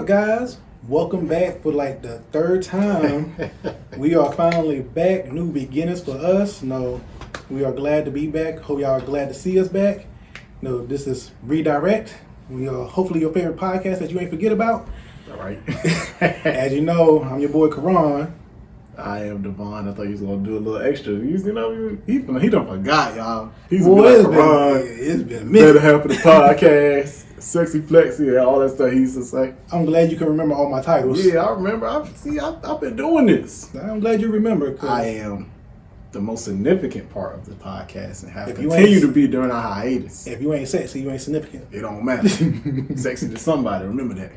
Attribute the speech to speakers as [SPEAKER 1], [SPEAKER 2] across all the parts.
[SPEAKER 1] guys? Welcome back for like the third time. We are finally back. New beginnings for us. No, we are glad to be back. Hope y'all are glad to see us back. No, this is Redirekt. We are hopefully your favorite podcast that you ain't forget about.
[SPEAKER 2] All right.
[SPEAKER 1] As you know, I'm your boy Karan.
[SPEAKER 2] I am Devon. I thought he was gonna do a little extra. He done forgot, y'all. He's
[SPEAKER 1] it's been a minute.
[SPEAKER 2] Better half of the podcast, sexy flexy, and all that stuff he used to say.
[SPEAKER 1] I'm glad you can remember all my titles.
[SPEAKER 2] Yeah, I remember. I've been doing this.
[SPEAKER 1] I'm glad you remember.
[SPEAKER 2] I am the most significant part of the podcast and have continued to be during our hiatus.
[SPEAKER 1] If you ain't sexy, you ain't significant.
[SPEAKER 2] It don't matter. Sexy to somebody. Remember that.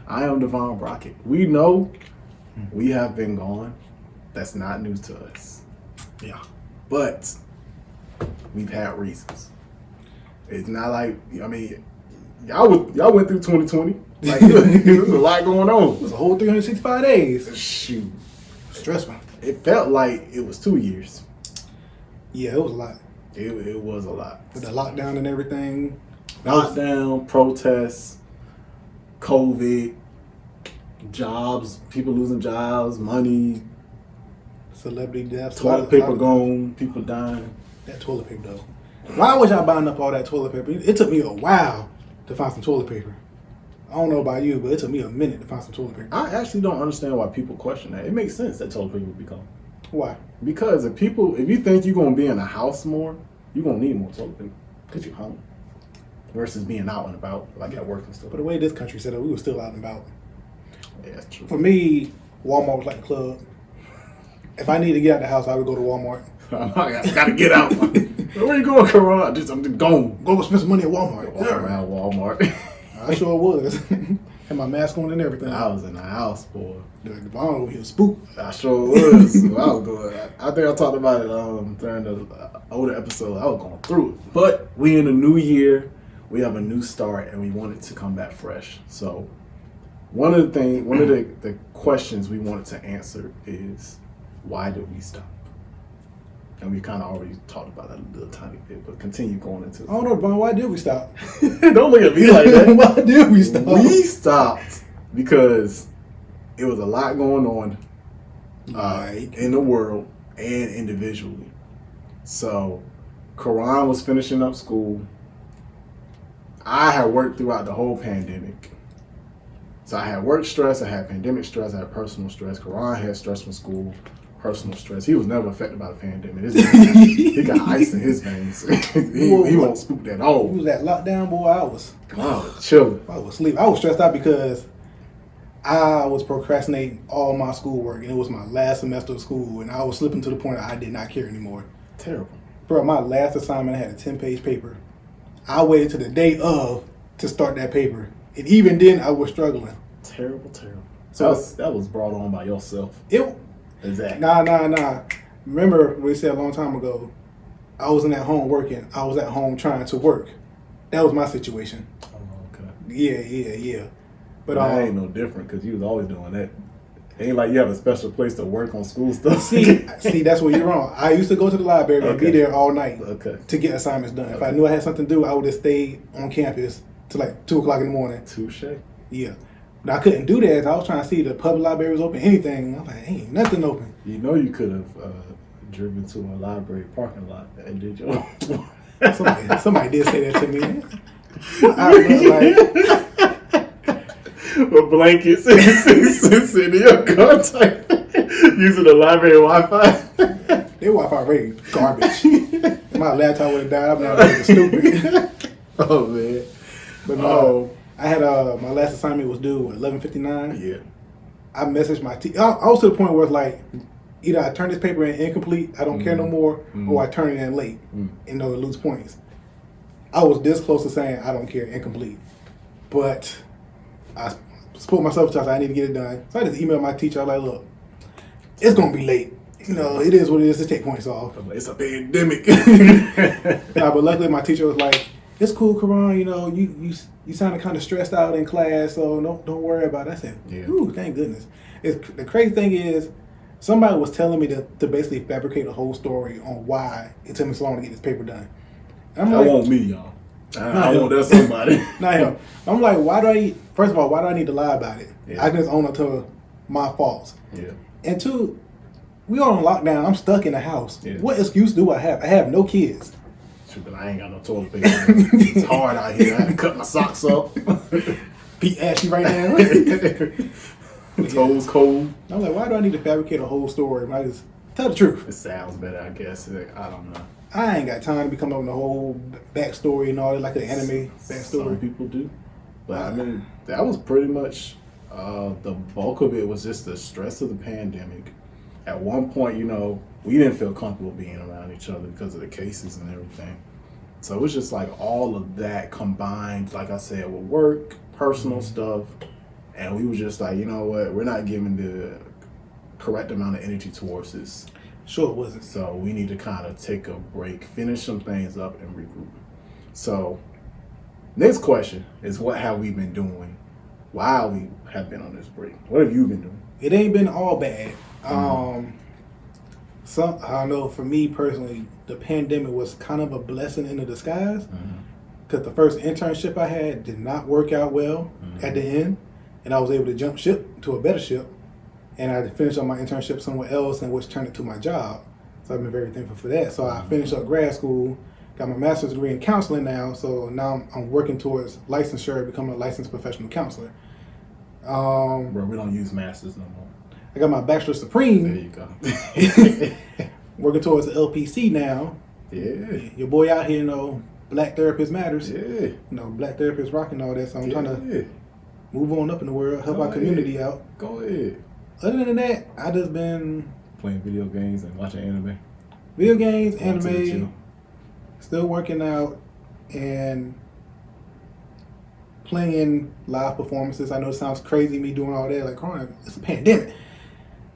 [SPEAKER 2] I am Devon Brockett. We know. We have been gone. That's not news to us.
[SPEAKER 1] Yeah.
[SPEAKER 2] But we've had reasons. It's not like, I mean, y'all went through 2020. Like, there was a lot going on.
[SPEAKER 1] It was a whole 365 days.
[SPEAKER 2] Shoot.
[SPEAKER 1] Stressful.
[SPEAKER 2] It felt like it was 2 years.
[SPEAKER 1] Yeah, it was a lot.
[SPEAKER 2] It was a lot.
[SPEAKER 1] With the lockdown and everything.
[SPEAKER 2] Lockdown, protests, COVID, jobs, people losing jobs, money,
[SPEAKER 1] celebrity deaths,
[SPEAKER 2] toilet paper gone, people dying.
[SPEAKER 1] That toilet paper though. Why was y'all buying up all that toilet paper? It took me a while to find some toilet paper. I don't know about you, but it took me a minute to find some toilet paper.
[SPEAKER 2] I actually don't understand why people question that. It makes sense that toilet paper would be gone.
[SPEAKER 1] Why?
[SPEAKER 2] Because if you think you're gonna be in a house more, you're gonna need more toilet paper because you're home versus being out and about, like at work and stuff.
[SPEAKER 1] But the way this country set up, we were still out and about.
[SPEAKER 2] Yeah, that's true.
[SPEAKER 1] For me, Walmart was like a club. If I need to get out the house, I would go to Walmart.
[SPEAKER 2] I gotta get out. Where you going, Karan? I'm just going.
[SPEAKER 1] Go spend some money at Walmart.
[SPEAKER 2] Walk around Walmart.
[SPEAKER 1] I sure was. Had my mask on and everything.
[SPEAKER 2] I was in the house, boy.
[SPEAKER 1] The bomb over here spooked.
[SPEAKER 2] I sure was. I was going. I think I talked about it during the older episode. I was going through it. But we in a new year. We have a new start, and we wanted to come back fresh. So one of the questions we wanted to answer is, why did we stop? And we kind of already talked about that a little tiny bit, but continue going into it.
[SPEAKER 1] I don't know, Devon, why did we stop?
[SPEAKER 2] Don't look at me like that.
[SPEAKER 1] Why did we stop?
[SPEAKER 2] We stopped because it was a lot going on in the world and individually. So, Karan was finishing up school. I had worked throughout the whole pandemic. So I had work stress, I had pandemic stress, I had personal stress. Karan had stress from school. Personal stress. He was never affected by the pandemic. He got ice in his veins. he wasn't spooked at all.
[SPEAKER 1] He was at lockdown, boy. I was
[SPEAKER 2] chilling.
[SPEAKER 1] I was asleep. I was stressed out because I was procrastinating all my schoolwork, and it was my last semester of school, and I was slipping to the point that I did not care anymore.
[SPEAKER 2] Terrible.
[SPEAKER 1] Bro, my last assignment, I had a 10-page paper. I waited to the day of to start that paper, and even then, I was struggling.
[SPEAKER 2] Terrible. So that was brought on by yourself. Exactly.
[SPEAKER 1] Nah. Remember we said a long time ago, I wasn't at home working. I was at home trying to work. That was my situation.
[SPEAKER 2] Oh, okay.
[SPEAKER 1] Yeah. But
[SPEAKER 2] that ain't no different because you was always doing that. It ain't like you have a special place to work on school stuff.
[SPEAKER 1] See, that's where you're wrong. I used to go to the library and be there all night to get assignments done. If I knew I had something to do, I would have stayed on campus till like 2 o'clock in the morning.
[SPEAKER 2] Touche.
[SPEAKER 1] Yeah. But I couldn't do that. I was trying to see the public library was open, anything. I'm like, ain't nothing open.
[SPEAKER 2] You know you could have driven to a library parking lot and did your
[SPEAKER 1] somebody did say that to me. I was
[SPEAKER 2] with blankets sitting in your car type, using the library Wi-Fi.
[SPEAKER 1] Their Wi-Fi really garbage. My laptop would have died. I'm not really stupid.
[SPEAKER 2] Oh man.
[SPEAKER 1] But no. I had my last assignment was due at 11:59.
[SPEAKER 2] Yeah.
[SPEAKER 1] I messaged my teacher. I was to the point where it's like, either I turn this paper in incomplete, I don't care no more, or I turn it in late, and lose points. I was this close to saying I don't care, incomplete, but I spoke myself to I need to get it done. So I just emailed my teacher. I was like, look, it's gonna be late. It is what it is to take points off.
[SPEAKER 2] It's a pandemic.
[SPEAKER 1] But luckily my teacher was like, it's cool, Karan. You sounded kind of stressed out in class, so don't worry about it. I said, ooh, thank goodness. The crazy thing is, somebody was telling me to basically fabricate a whole story on why it took me so long to get this paper done.
[SPEAKER 2] That won't me, y'all. I want that somebody.
[SPEAKER 1] Not him. I'm like, why do I? First of all, why do I need to lie about it?
[SPEAKER 2] Yeah.
[SPEAKER 1] I just own up to my faults.
[SPEAKER 2] Yeah.
[SPEAKER 1] And two, we are on lockdown. I'm stuck in the house.
[SPEAKER 2] Yeah.
[SPEAKER 1] What excuse do I have? I have no kids.
[SPEAKER 2] But I ain't got no toilet paper. It's hard out here. I had to cut my socks up.
[SPEAKER 1] Feet ashy right now.
[SPEAKER 2] Toes cold.
[SPEAKER 1] I'm like, why do I need to fabricate a whole story? When I just tell the truth.
[SPEAKER 2] It sounds better, I guess. I don't know.
[SPEAKER 1] I ain't got time to be coming up with the whole backstory and all that, like the anime
[SPEAKER 2] Some
[SPEAKER 1] backstory.
[SPEAKER 2] people do. But I mean, that was pretty much the bulk of it was just the stress of the pandemic. At one point, we didn't feel comfortable being around each other because of the cases and everything. So it was just like all of that combined, like I said, with work, personal stuff. And we were just like, you know what, we're not giving the correct amount of energy towards this.
[SPEAKER 1] Sure it wasn't.
[SPEAKER 2] So we need to kind of take a break, finish some things up, and regroup. So next question is, what have we been doing while we have been on this break? What have you been doing?
[SPEAKER 1] It ain't been all bad. I know for me personally, the pandemic was kind of a blessing in the disguise, because the first internship I had did not work out well at the end, and I was able to jump ship to a better ship, and I had to finish up my internship somewhere else, and which turned it to my job. So I've been very thankful for that. So I finished up grad school, got my master's degree in counseling now, so now I'm working towards licensure, becoming a licensed professional counselor.
[SPEAKER 2] Bro, we don't use masters no more.
[SPEAKER 1] I got my Bachelor Supreme.
[SPEAKER 2] There you go.
[SPEAKER 1] Working towards the LPC now.
[SPEAKER 2] Yeah.
[SPEAKER 1] Your boy out here, Black Therapist Matters.
[SPEAKER 2] Yeah.
[SPEAKER 1] Black Therapists rocking all that. So I'm trying to
[SPEAKER 2] Yeah.
[SPEAKER 1] move on up in the world, help our community out.
[SPEAKER 2] Go ahead.
[SPEAKER 1] Other than that, I just been
[SPEAKER 2] Playing video games and watching anime.
[SPEAKER 1] video games,
[SPEAKER 2] Going to the
[SPEAKER 1] anime,
[SPEAKER 2] gym.
[SPEAKER 1] still working out, and playing live performances. I know it sounds crazy me doing all that. Like, Corona, it's a pandemic.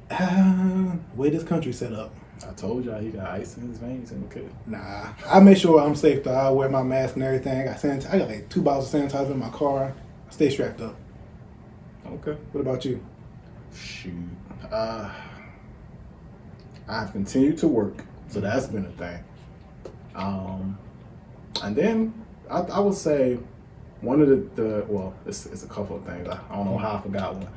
[SPEAKER 1] The way this country's set up.
[SPEAKER 2] I told y'all he got ice in his veins and okay.
[SPEAKER 1] Nah, I make sure I'm safe though. I wear my mask and everything. I got like 2 bottles of sanitizer in my car. I stay strapped up.
[SPEAKER 2] Okay.
[SPEAKER 1] What about you?
[SPEAKER 2] Shoot. I've continued to work, so that's been a thing. And then I would say one of it's a couple of things. I don't know how I forgot one.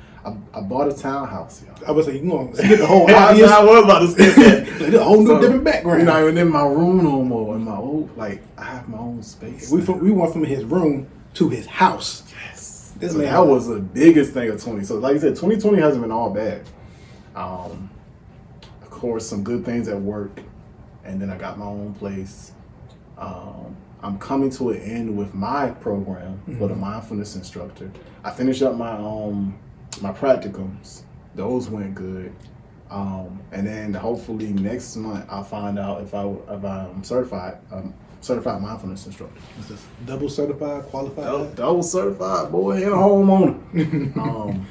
[SPEAKER 2] I bought a townhouse, y'all.
[SPEAKER 1] I would say you gonna skip the whole
[SPEAKER 2] I
[SPEAKER 1] obvious.
[SPEAKER 2] was about to skip that.
[SPEAKER 1] Like, a whole new different background.
[SPEAKER 2] You're not even in my room no more. In my old, I have my own space.
[SPEAKER 1] We went from his room to his house.
[SPEAKER 2] Yes.
[SPEAKER 1] This
[SPEAKER 2] So
[SPEAKER 1] man-
[SPEAKER 2] that was the biggest thing of 20. So like you said, 2020 hasn't been all bad. Of course, some good things at work, and then I got my own place. I'm coming to an end with my program for the mindfulness instructor. I finished up my my practicums. Those went good. And then hopefully next month I'll find out if I'm certified mindfulness instructor.
[SPEAKER 1] Is this double certified, qualified?
[SPEAKER 2] Double certified, boy, and a homeowner.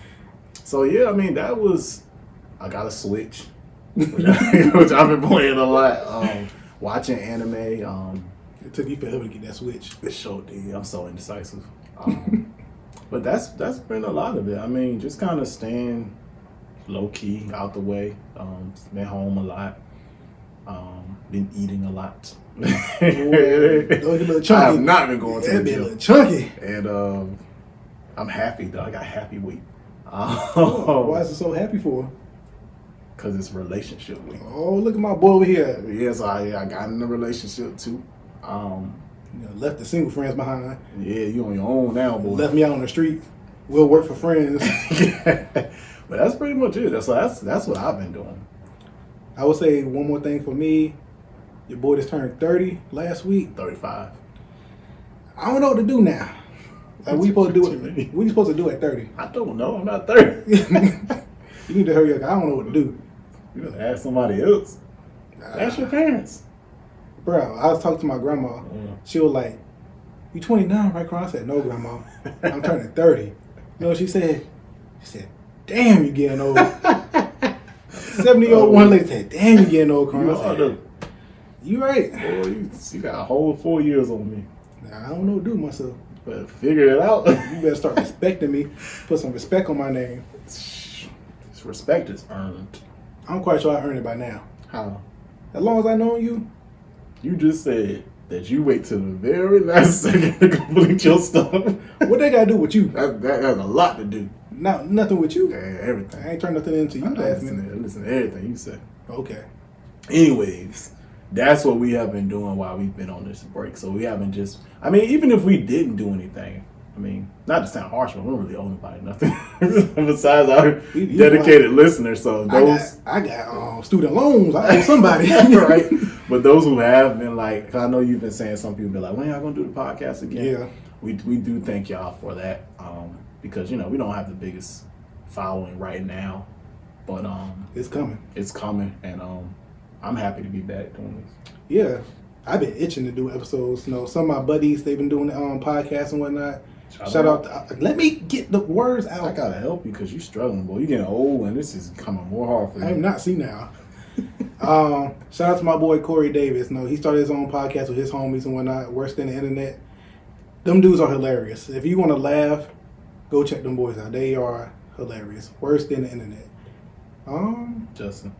[SPEAKER 2] So yeah, I mean I got a Switch, which I've been playing a lot. Watching anime.
[SPEAKER 1] It took you forever to get that Switch.
[SPEAKER 2] It sure did. I'm so indecisive. But that's been a lot of it. I mean, just kind of staying low key, out the way. Been home a lot. Been eating a lot.
[SPEAKER 1] Boy, a little chunky.
[SPEAKER 2] I have not been going to
[SPEAKER 1] That'd
[SPEAKER 2] the
[SPEAKER 1] be a
[SPEAKER 2] gym.
[SPEAKER 1] little chunky.
[SPEAKER 2] And I'm happy though. I got happy weight.
[SPEAKER 1] Why is it so happy for?
[SPEAKER 2] Because it's relationship week.
[SPEAKER 1] Oh, look at my boy over here.
[SPEAKER 2] Yes, I got in a relationship too.
[SPEAKER 1] Left the single friends behind.
[SPEAKER 2] Yeah, you on your own now, boy.
[SPEAKER 1] Left me out on the street. We'll work for friends.
[SPEAKER 2] But that's pretty much it. That's what I've been doing.
[SPEAKER 1] I would say one more thing for me. Your boy just turned 30 last week.
[SPEAKER 2] 35.
[SPEAKER 1] I don't know what to do now. Like, we supposed to do it. What are you supposed to do at 30?
[SPEAKER 2] I don't know. I'm not 30.
[SPEAKER 1] You need to hurry up. I don't know what to do.
[SPEAKER 2] You gotta ask somebody else. Ask your parents.
[SPEAKER 1] Bro, I was talking to my grandma. She was like, "You 29, right, Carl?" I said, "No, grandma. I'm turning 30." You know what she said? She said, "Damn, you getting old." 70-year-old one lady said, "Damn, you getting old, Carl." I said, "You right."
[SPEAKER 2] Boy, you got a whole 4 years on me.
[SPEAKER 1] Nah, I don't know what to do with myself.
[SPEAKER 2] But figure it out.
[SPEAKER 1] You better start respecting me. Put some respect on my name.
[SPEAKER 2] Respect is earned.
[SPEAKER 1] I'm quite sure I earned it by now.
[SPEAKER 2] How?
[SPEAKER 1] As long as I know you,
[SPEAKER 2] You just said that you wait till the very last second to complete your stuff.
[SPEAKER 1] What they gotta do with you?
[SPEAKER 2] That has a lot to do.
[SPEAKER 1] Nothing with you.
[SPEAKER 2] Yeah, everything.
[SPEAKER 1] I ain't turned nothing into you last minute.
[SPEAKER 2] I listen to everything you say.
[SPEAKER 1] Okay.
[SPEAKER 2] Anyways, that's what we have been doing while we've been on this break. So we haven't just, I mean, even if we didn't do anything, I mean, not to sound harsh, but we don't really owe nobody nothing besides our dedicated listeners. So those,
[SPEAKER 1] I got student loans. I owe somebody,
[SPEAKER 2] right? But those who have been like, 'cause I know you've been saying some people be like, when y'all gonna do the podcast again?
[SPEAKER 1] Yeah,
[SPEAKER 2] we do thank y'all for that, because we don't have the biggest following right now, but
[SPEAKER 1] it's coming.
[SPEAKER 2] It's coming, and I'm happy to be back doing this.
[SPEAKER 1] Yeah, I've been itching to do episodes. Some of my buddies, they've been doing podcasts and whatnot. Shout out. Let me get the words out.
[SPEAKER 2] I gotta help you because you're struggling, boy. You're getting old, and this is becoming more hard for you.
[SPEAKER 1] I am not senile. Shout out to my boy Corey Davis. He started his own podcast with his homies and whatnot. Worse than the internet. Them dudes are hilarious. If you want to laugh, go check them boys out. They are hilarious. Worse than the internet.
[SPEAKER 2] Justin.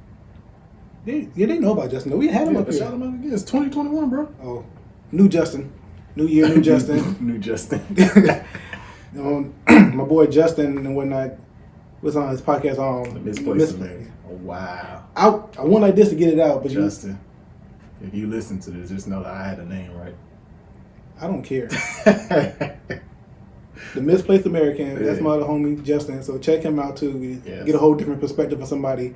[SPEAKER 1] They know about Justin. We had him up here.
[SPEAKER 2] Shout him out again. It's 2021, bro.
[SPEAKER 1] Oh, new Justin. New year, new Justin.
[SPEAKER 2] New Justin.
[SPEAKER 1] My boy Justin and whatnot was on his podcast
[SPEAKER 2] The Misplaced American. Oh, wow.
[SPEAKER 1] I want like this to get it out, but
[SPEAKER 2] Justin, if you listen to this, just know that I had a name right.
[SPEAKER 1] I don't care. The Misplaced American. That's my homie Justin. So check him out too. Get a whole different perspective of somebody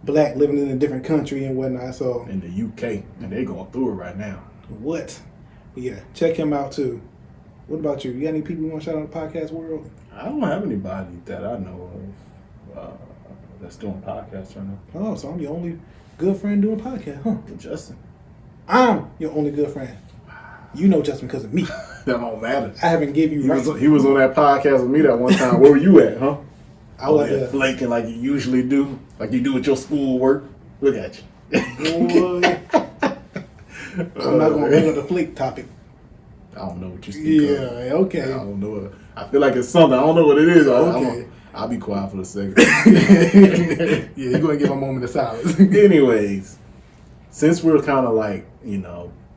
[SPEAKER 1] black living in a different country and whatnot. So
[SPEAKER 2] in the UK, and they're going through it right now.
[SPEAKER 1] What? Yeah, check him out too. What about you? You got any people you want to shout out in the podcast world?
[SPEAKER 2] I don't have anybody that I know of that's doing podcasts right now.
[SPEAKER 1] Oh, so I'm your only good friend doing podcast, huh?
[SPEAKER 2] Justin.
[SPEAKER 1] I'm your only good friend. You know Justin because of me.
[SPEAKER 2] That don't matter.
[SPEAKER 1] I haven't gave you
[SPEAKER 2] He was on that podcast with me that one time. Where were you at, huh?
[SPEAKER 1] I was there
[SPEAKER 2] flaking like you usually do, like you do with your schoolwork. Look at you.
[SPEAKER 1] Boy. I'm not gonna bring up the flake topic.
[SPEAKER 2] I don't know what you speak of.
[SPEAKER 1] Yeah, okay.
[SPEAKER 2] I don't know. I feel like it's something. I don't know what it is.
[SPEAKER 1] Okay.
[SPEAKER 2] I'll be quiet for a second.
[SPEAKER 1] Yeah, you're gonna give a moment of silence.
[SPEAKER 2] Anyways, since we're kind of like,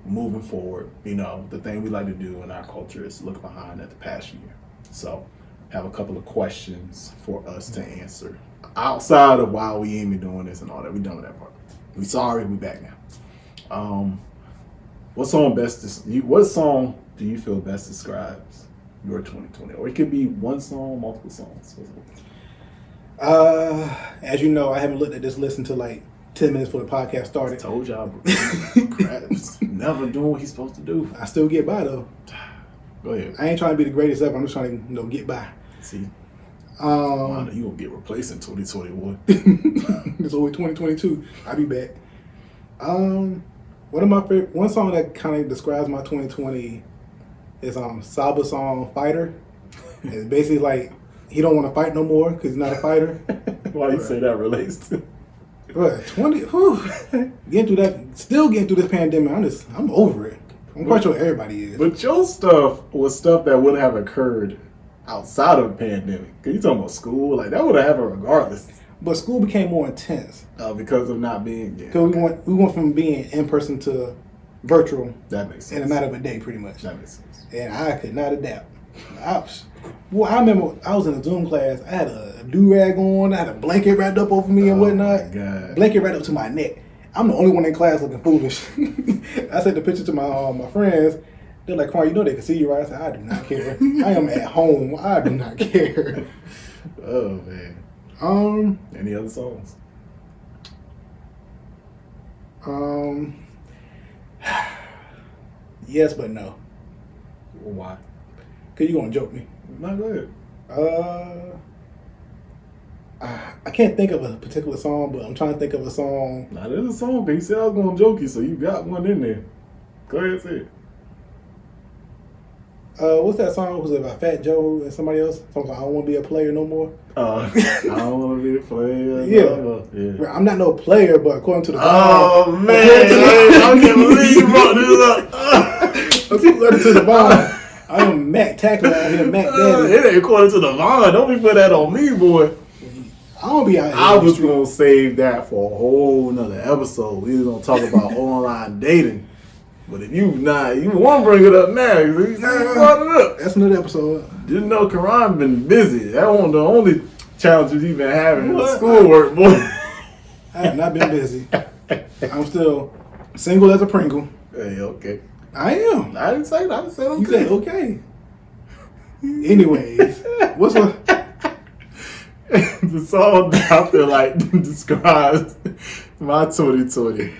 [SPEAKER 2] moving forward, the thing we like to do in our culture is look behind at the past year. So, have a couple of questions for us to answer outside of why we ain't been doing this and all that. We done with that part. We sorry. We back now. What song do you feel best describes your 2020? Or it could be one song, multiple songs.
[SPEAKER 1] As you know, I haven't looked at this list until like 10 minutes before the podcast started.
[SPEAKER 2] I told y'all, Krabs never doing what he's supposed to do.
[SPEAKER 1] I still get by though.
[SPEAKER 2] Go ahead.
[SPEAKER 1] I ain't trying to be the greatest ever. I'm just trying to get by.
[SPEAKER 2] See, you gonna get replaced in 2021.
[SPEAKER 1] It's only 2022. I'll be back. One of my favorite, one song that kind of describes my 2020 is Saba's song "Fighter." It's basically like he don't want to fight no more because he's not a fighter.
[SPEAKER 2] Why you say that relates to?
[SPEAKER 1] But 20, getting through this pandemic. I'm over it. I'm quite sure everybody is.
[SPEAKER 2] But your stuff was stuff that would have occurred outside of a pandemic. Cause you talking about school, like that would have happened regardless.
[SPEAKER 1] But school became more intense
[SPEAKER 2] because of not being.
[SPEAKER 1] Because we went from being in person to virtual.
[SPEAKER 2] That makes sense.
[SPEAKER 1] In a matter of a day, pretty much.
[SPEAKER 2] That makes sense.
[SPEAKER 1] And I could not adapt. I remember I was in a Zoom class. I had a do-rag on. I had a blanket wrapped up over me and whatnot.
[SPEAKER 2] My God.
[SPEAKER 1] Blanket wrapped up to my neck. I'm the only one in class looking foolish. I sent the picture to my friends. They're like, "Carl, they can see you, right?" I said, "I do not care. I am at home. I do not care."
[SPEAKER 2] Oh man. Any other songs?
[SPEAKER 1] Yes, but no.
[SPEAKER 2] Well, why?
[SPEAKER 1] Cause you gonna joke me.
[SPEAKER 2] Not good.
[SPEAKER 1] I can't think of a particular song, but I'm trying to think of a song.
[SPEAKER 2] Now there's a song, but you said I was gonna joke you, so you got one in there. Go ahead, say it.
[SPEAKER 1] What's that song? Was it about Fat Joe and somebody else? Talking about I don't want to be a player no more.
[SPEAKER 2] I don't want to be a player.
[SPEAKER 1] Yeah. I'm not no player, but according to the
[SPEAKER 2] Oh man, I can't believe you brought this up.
[SPEAKER 1] According to the bond, I am Mac Tackler out here, Mac Daddy.
[SPEAKER 2] It ain't according to the bond. Don't be put that on me, boy.
[SPEAKER 1] I don't be out here.
[SPEAKER 2] I was gonna save that for a whole nother episode. We was gonna talk about online dating. But if you want to bring it up now, you brought it up.
[SPEAKER 1] That's another episode.
[SPEAKER 2] Didn't know Karan been busy. That wasn't the only challenges he been having in the schoolwork, boy.
[SPEAKER 1] I have not been busy. I'm still single as a Pringle.
[SPEAKER 2] Hey, okay.
[SPEAKER 1] I am.
[SPEAKER 2] I didn't say that. I said okay.
[SPEAKER 1] You said okay. Anyways, what's what?
[SPEAKER 2] The song that I feel like describes my 2020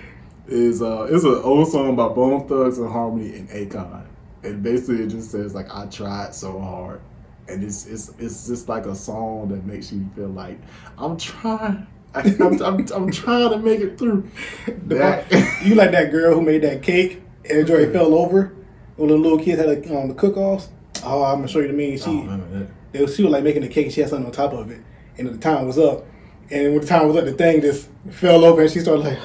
[SPEAKER 2] is it's an old song by Bone Thugs and Harmony and Akon. And basically it just says like I tried so hard. And it's just like a song that makes you feel like I'm trying. I'm trying to make it through.
[SPEAKER 1] You like that girl who made that cake and Joy fell over when the little kids had the cook-offs? Oh, I'm gonna show you the meme. She was like making the cake and she had something on top of it. And the time was up. And when the time was up, the thing just fell over and she started like,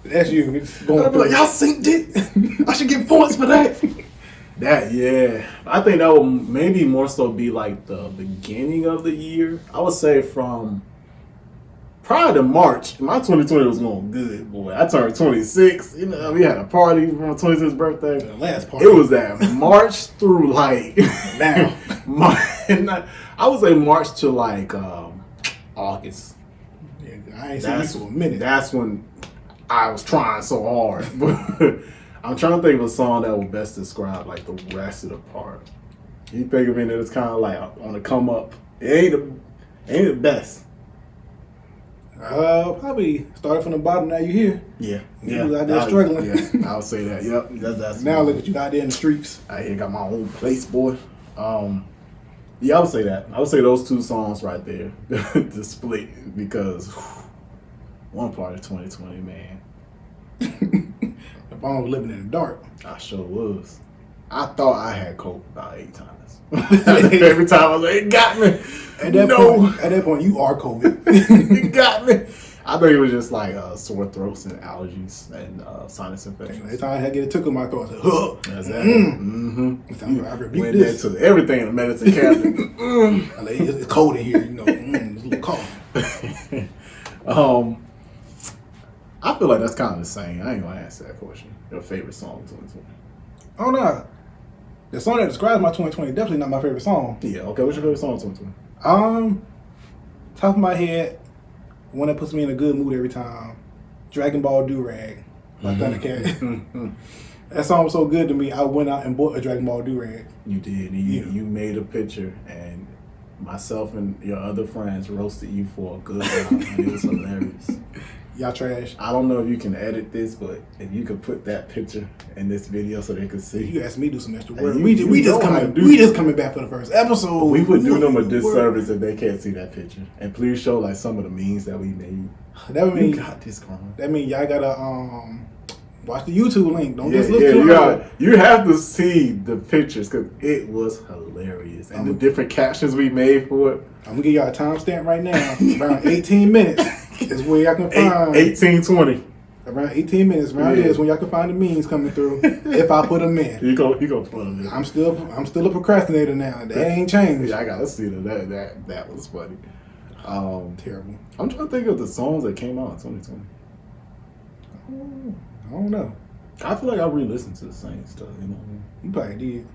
[SPEAKER 1] that's you. It's going
[SPEAKER 2] I'd be like, y'all synced it. I should get points for that. Yeah. I think that would maybe more so be like the beginning of the year. I would say from prior to March, my 2020 was going good, boy. I turned 26. You know, we had a party for my 26th birthday.
[SPEAKER 1] The last party.
[SPEAKER 2] It was that March through like
[SPEAKER 1] now.
[SPEAKER 2] I would say March to like August.
[SPEAKER 1] Yeah, I ain't seen you for a minute.
[SPEAKER 2] That's when I was trying so hard. I'm trying to think of a song that would best describe like the rest of the part. You think of it that it's kind of like on the come up. It ain't the best.
[SPEAKER 1] Probably started from the bottom. Now you here.
[SPEAKER 2] Yeah.
[SPEAKER 1] You was out there struggling.
[SPEAKER 2] Yeah, I would say that. Yep. That's
[SPEAKER 1] now look at you out there in the streets.
[SPEAKER 2] I here got my own place, boy. Yeah, I would say that. I would say those two songs right there to split because one part of 2020, man.
[SPEAKER 1] If I was living in the dark.
[SPEAKER 2] I sure was. I thought I had COVID about 8 times. Every time I was like, it got me.
[SPEAKER 1] At that point, you are COVID.
[SPEAKER 2] It got me. I think it was just like sore throats and allergies and sinus infections.
[SPEAKER 1] Every time I had to get a tickle in my throat, I said, huh.
[SPEAKER 2] That's that. Mm-hmm.
[SPEAKER 1] I rebuke
[SPEAKER 2] went
[SPEAKER 1] this.
[SPEAKER 2] there to everything in the medicine cabinet.
[SPEAKER 1] It's cold in here, you know. It's a little cough.
[SPEAKER 2] I feel like that's kind of the same. I ain't gonna answer that question. Your favorite song of 2020?
[SPEAKER 1] Oh no, the song that describes my 2020 definitely not my favorite song.
[SPEAKER 2] Yeah. Okay. What's your favorite song of 2020?
[SPEAKER 1] Top of my head, one that puts me in a good mood every time. Dragon Ball Do-Rag by Thundercat. That song was so good to me. I went out and bought a Dragon Ball Do-Rag.
[SPEAKER 2] You did. You made a picture, and myself and your other friends roasted you for a good time, and it was hilarious.
[SPEAKER 1] Y'all trash.
[SPEAKER 2] I don't know if you can edit this, but if you could put that picture in this video so they could see.
[SPEAKER 1] You asked me to do some extra work.
[SPEAKER 2] Hey,
[SPEAKER 1] We just coming back for the first episode.
[SPEAKER 2] We would do them a disservice if they can't see that picture. And please show like some of the memes that we made.
[SPEAKER 1] That would mean
[SPEAKER 2] you got this, Carmen.
[SPEAKER 1] That mean y'all gotta watch the YouTube link. Don't just look
[SPEAKER 2] you have to see the pictures because it was hilarious. And the different captions we made for it.
[SPEAKER 1] I'm gonna give y'all a timestamp right now. Around 18 minutes is where y'all can find
[SPEAKER 2] 18:20.
[SPEAKER 1] Around 18 minutes around there is when y'all can find the memes coming through. If I put them in.
[SPEAKER 2] You go put them in.
[SPEAKER 1] I'm still a procrastinator now. That ain't changed.
[SPEAKER 2] Yeah, I gotta see that was funny.
[SPEAKER 1] Terrible.
[SPEAKER 2] I'm trying to think of the songs that came out in 2020.
[SPEAKER 1] I don't know.
[SPEAKER 2] I feel like I re-listened to the same stuff, you know.
[SPEAKER 1] You probably did.